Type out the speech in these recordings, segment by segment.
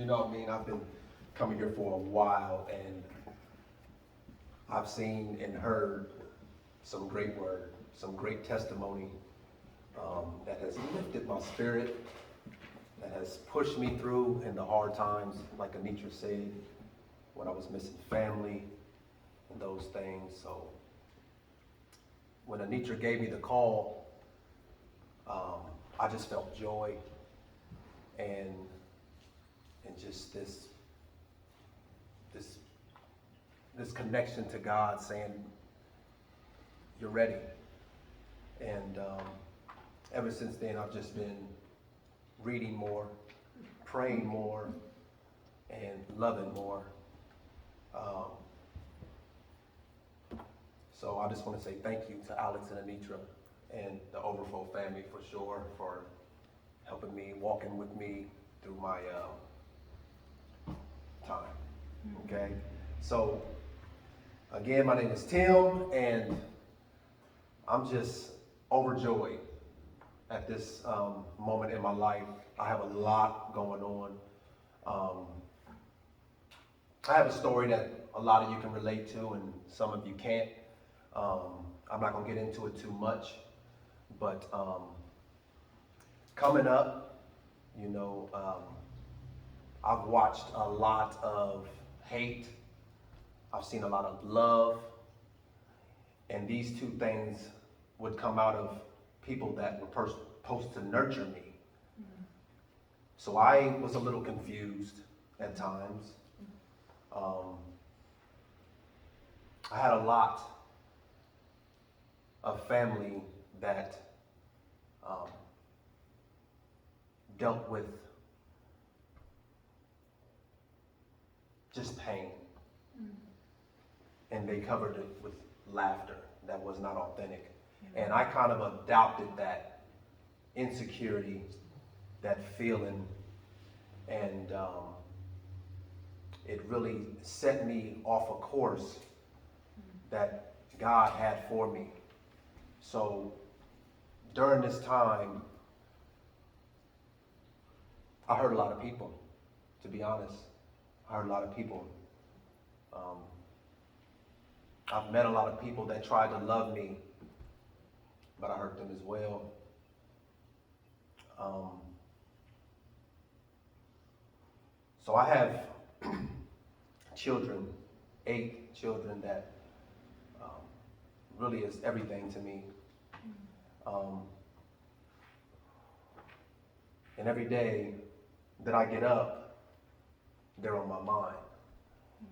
know what I mean? I've been coming here for a while, and I've seen and heard some great word, some great testimony that has lifted my spirit, that has pushed me through in the hard times, like Anitra said, when I was missing family and those things. So when Anitra gave me the call, I just felt joy and just this connection to God, saying, you're ready. And ever since then, I've just been reading more, praying more, and loving more. So I just want to say thank you to Alex and Anitra and the Overflow family for sure, for helping me, walking with me through my time. Okay? So, again, my name is Tim, and I'm just overjoyed at this moment in my life. I have a lot going on. I have a story that a lot of you can relate to and some of you can't. I'm not going to get into it too much, but coming up, you know, I've watched a lot of hate. I've seen a lot of love. And these two things would come out of people that were supposed to nurture me. So I was a little confused at times. I had a lot of family that dealt with just pain. And they covered it with laughter that was not authentic. And I kind of adopted that insecurity, that feeling, and it really set me off a course that God had for me. So during this time, I hurt a lot of people, to be honest. I hurt a lot of people. I've met a lot of people that tried to love me, but I hurt them as well. So I have children, 8 children that really is everything to me. And every day that I get up, they're on my mind.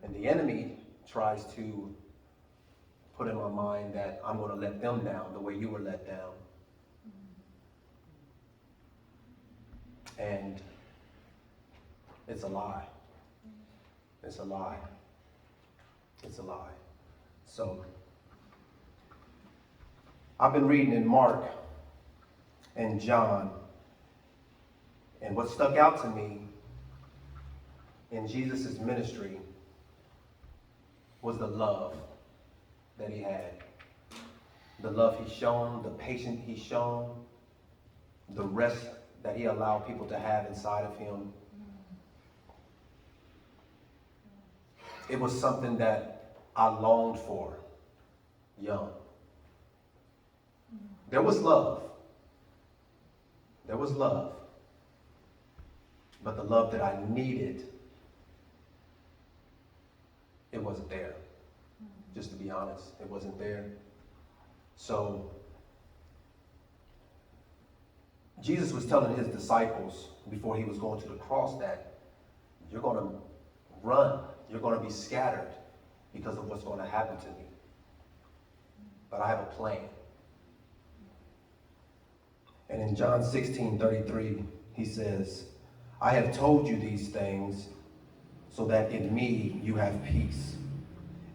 And the enemy tries to put in my mind that I'm going to let them down the way you were let down. And it's a lie. It's a lie. It's a lie. So I've been reading in Mark and John, and what stuck out to me in Jesus' ministry was the love that he had. The love he's shown, the patience he's shown, the rest that he allowed people to have inside of him. It was something that I longed for young. There was love. There was love. But the love that I needed, it wasn't there. Just to be honest, it wasn't there. So Jesus was telling his disciples before he was going to the cross that you're going to run, you're going to be scattered because of what's going to happen to me. But I have a plan. And in John 16:33, he says, I have told you these things so that in me you have peace.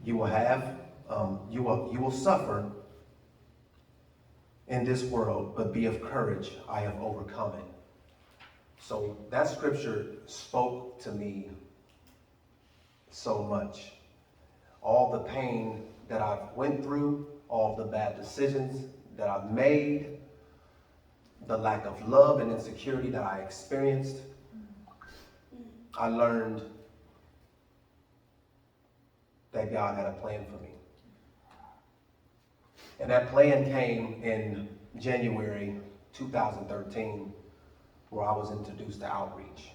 You will suffer in this world, but be of courage. I have overcome it. So that scripture spoke to me so much. All the pain that I've went through, all the bad decisions that I've made, the lack of love and insecurity that I experienced, I learned that God had a plan for me. And that plan came in January 2013, where I was introduced to outreach.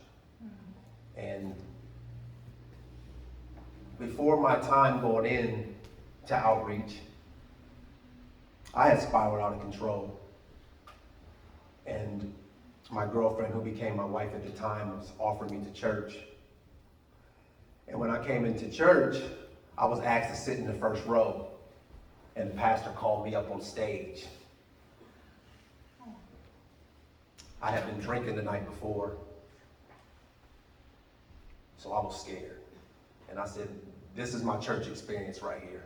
And before my time going in to outreach, I had spiraled out of control. And my girlfriend, who became my wife at the time, was offering me to church. And when I came into church, I was asked to sit in the first row. And the pastor called me up on stage. I had been drinking the night before, so I was scared. And I said, this is my church experience right here.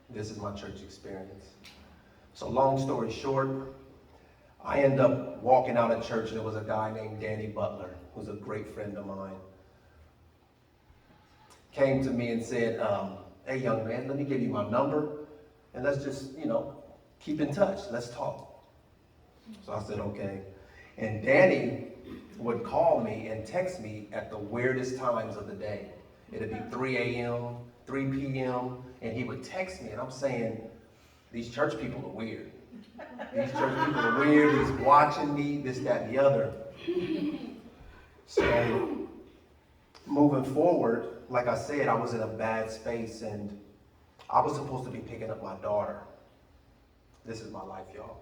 This is my church experience. So long story short, I ended up walking out of church, and there was a guy named Danny Butler, who's a great friend of mine. Came to me and said, hey young man, let me give you my number, and let's just, keep in touch, let's talk. So I said, okay. And Danny would call me and text me at the weirdest times of the day. It'd be 3 a.m., 3 p.m., and he would text me, and I'm saying, these church people are weird. These church people are weird, he's watching me, this, that, and the other. So, moving forward, like I said, I was in a bad space, and I was supposed to be picking up my daughter. This is my life, y'all.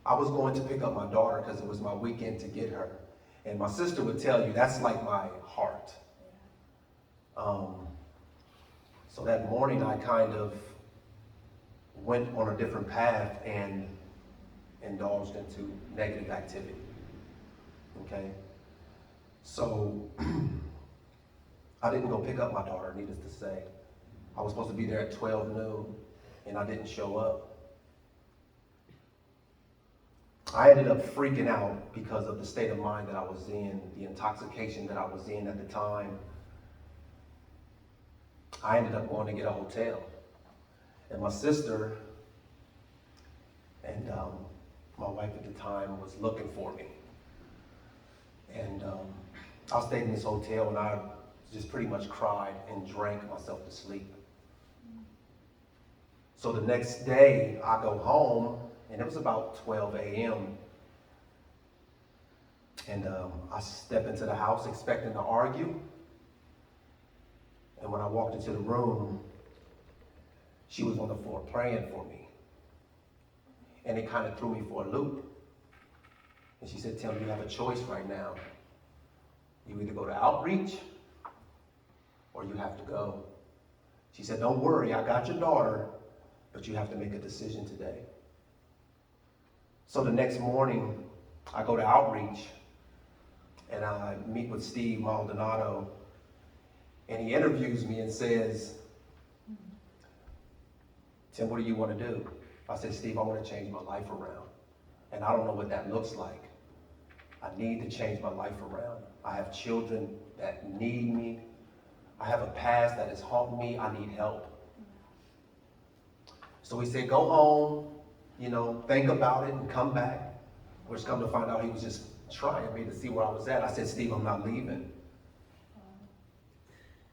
I was going to pick up my daughter because it was my weekend to get her. And my sister would tell you, that's like my heart. So that morning I kind of went on a different path and indulged into negative activity. Okay? So I didn't go pick up my daughter, needless to say. I was supposed to be there at 12 noon, and I didn't show up. I ended up freaking out because of the state of mind that I was in, the intoxication that I was in at the time. I ended up going to get a hotel. And my sister and my wife at the time was looking for me. And I stayed in this hotel, and I just pretty much cried and drank myself to sleep. So the next day I go home, and it was about 12 a.m. And I step into the house expecting to argue. And when I walked into the room, she was on the floor praying for me. And it kind of threw me for a loop. And she said, Tim, you have a choice right now. You either go to outreach or you have to go. She said, don't worry, I got your daughter, but you have to make a decision today. So the next morning, I go to outreach, and I meet with Steve Maldonado, and he interviews me and says, Tim, what do you want to do? I said, Steve, I want to change my life around, and I don't know what that looks like. I need to change my life around. I have children that need me. I have a past that has haunted me. I need help. So he said, go home, think about it and come back. Which come to find out he was just trying me to see where I was at. I said, Steve, I'm not leaving.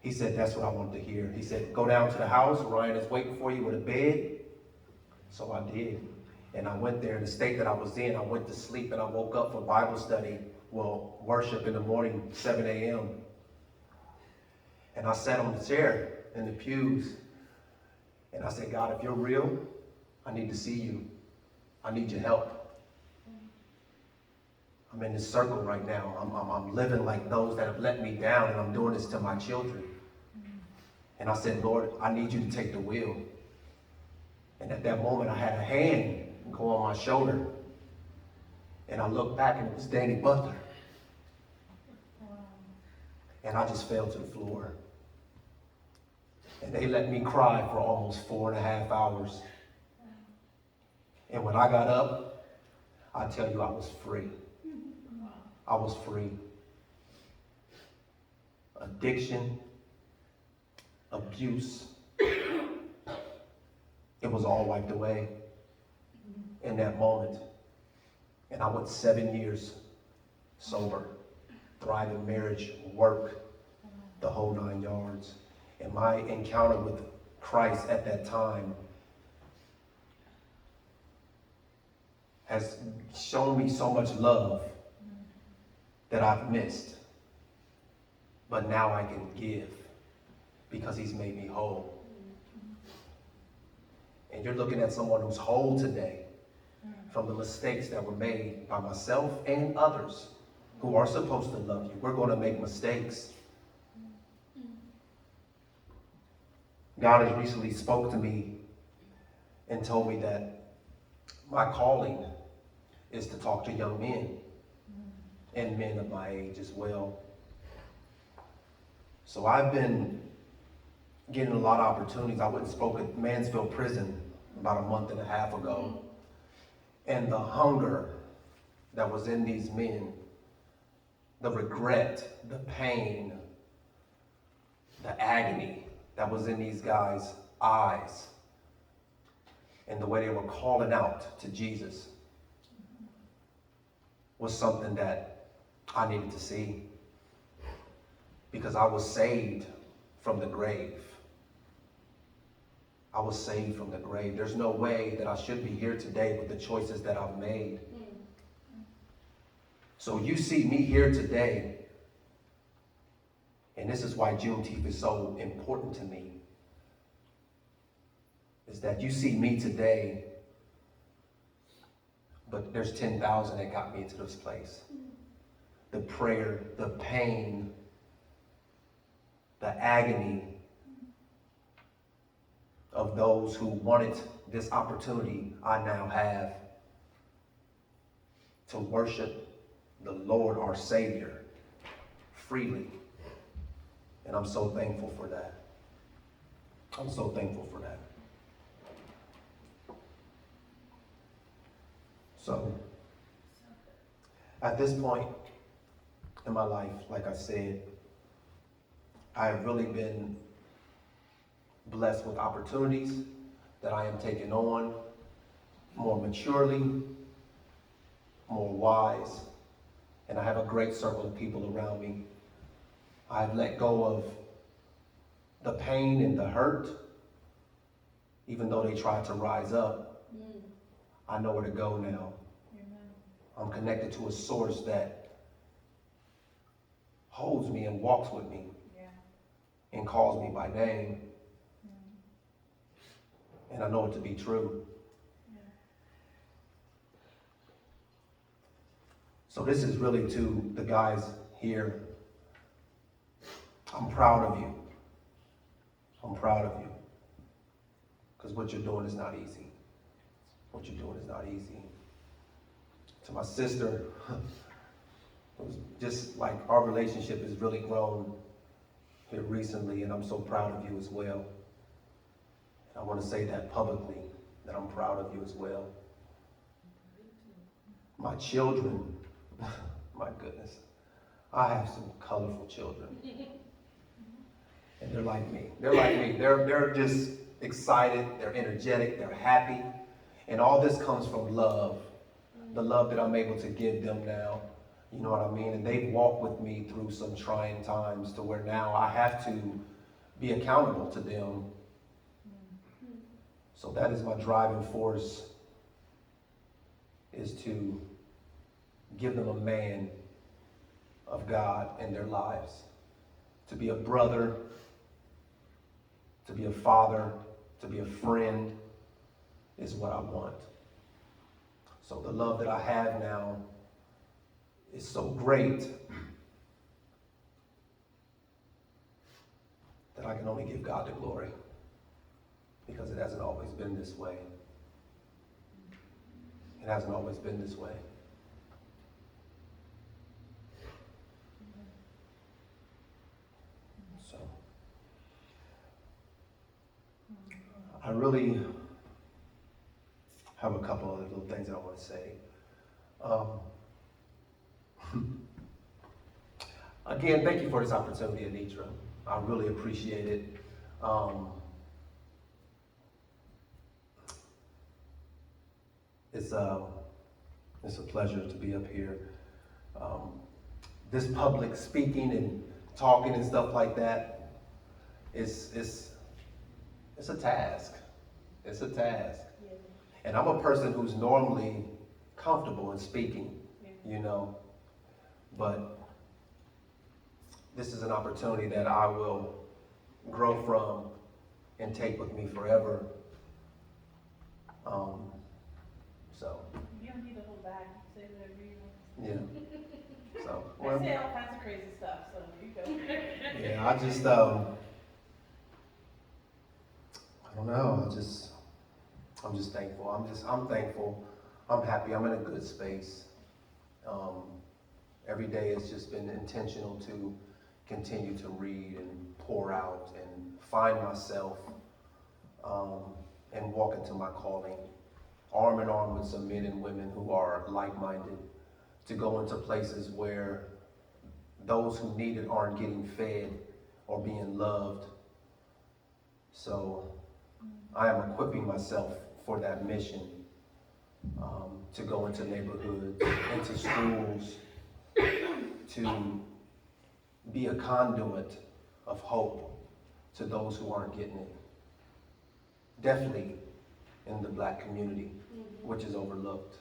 He said, that's what I wanted to hear. He said, go down to the house. Ryan is waiting for you with a bed. So I did. And I went there in the state that I was in. I went to sleep and I woke up for Bible study, worship in the morning, 7 a.m. And I sat on the chair in the pews. And I said, God, if you're real, I need to see you. I need your help. I'm in this circle right now. I'm living like those that have let me down, and I'm doing this to my children. And I said, Lord, I need you to take the wheel. And at that moment, I had a hand go on my shoulder. And I looked back, and it was Danny Butler. And I just fell to the floor. And they let me cry for almost 4.5 hours. And when I got up, I tell you, I was free. I was free. Addiction, abuse, it was all wiped away in that moment. And I went 7 years sober. thriving marriage, work, the whole 9 yards. And my encounter with Christ at that time has shown me so much love that I've missed. But now I can give because he's made me whole. And you're looking at someone who's whole today from the mistakes that were made by myself and others who are supposed to love you. We're going to make mistakes. God has recently spoke to me and told me that my calling is to talk to young men and men of my age as well. So I've been getting a lot of opportunities. I went and spoke at Mansfield Prison about a month and a half ago. And the hunger that was in these men, the regret, the pain, the agony that was in these guys' eyes, and the way they were calling out to Jesus was something that I needed to see, because I was saved from the grave. I was saved from the grave. There's no way that I should be here today with the choices that I've made. So you see me here today, and this is why Juneteenth is so important to me, is that you see me today, but there's 10,000 that got me into this place. The prayer, the pain, the agony of those who wanted this opportunity I now have to worship the Lord, our Savior, freely. And I'm so thankful for that. I'm so thankful for that. So, at this point in my life, like I said, I've really been blessed with opportunities that I am taking on more maturely, more wise, and I have a great circle of people around me. I've let go of the pain and the hurt, even though they tried to rise up. I know where to go now. I'm connected to a source that holds me and walks with me and calls me by name. And I know it to be true. So this is really to the guys here. I'm proud of you. I'm proud of you. Because what you're doing is not easy. What you're doing is not easy. To my sister, it was just like our relationship has really grown here recently, and I'm so proud of you as well. I want to say that publicly, that I'm proud of you as well. My children, my goodness, I have some colorful children. And they're like me. They're like me. They're just excited, they're energetic, they're happy. And all this comes from love. The love that I'm able to give them now. You know what I mean? And they've walked with me through some trying times to where now I have to be accountable to them. So that is my driving force, is to give them a man of God in their lives. To be a brother, to be a father, to be a friend is what I want. So the love that I have now is so great that I can only give God the glory, because it hasn't always been this way. It hasn't always been this way. So I really have a couple other little things that I want to say. Again, thank you for this opportunity, Anitra. I really appreciate it. It's a pleasure to be up here. this public speaking and talking and stuff like that, it's a task. It's a task. Yeah. And I'm a person who's normally comfortable in speaking, you know, but this is an opportunity that I will grow from and take with me forever. So, You don't need to hold back. Say whatever you want. yeah. So, I well, say all kinds of crazy stuff, so you go. yeah, I just, I don't know, I'm just thankful. I'm thankful. I'm happy. I'm in a good space. Every day has just been intentional to continue to read and pour out and find myself, and walk into my calling, arm in arm with some men and women who are like-minded, to go into places where those who need it aren't getting fed or being loved. So I am equipping myself for that mission, to go into neighborhoods, into schools, to be a conduit of hope to those who aren't getting it. Definitely in the Black community, which is overlooked.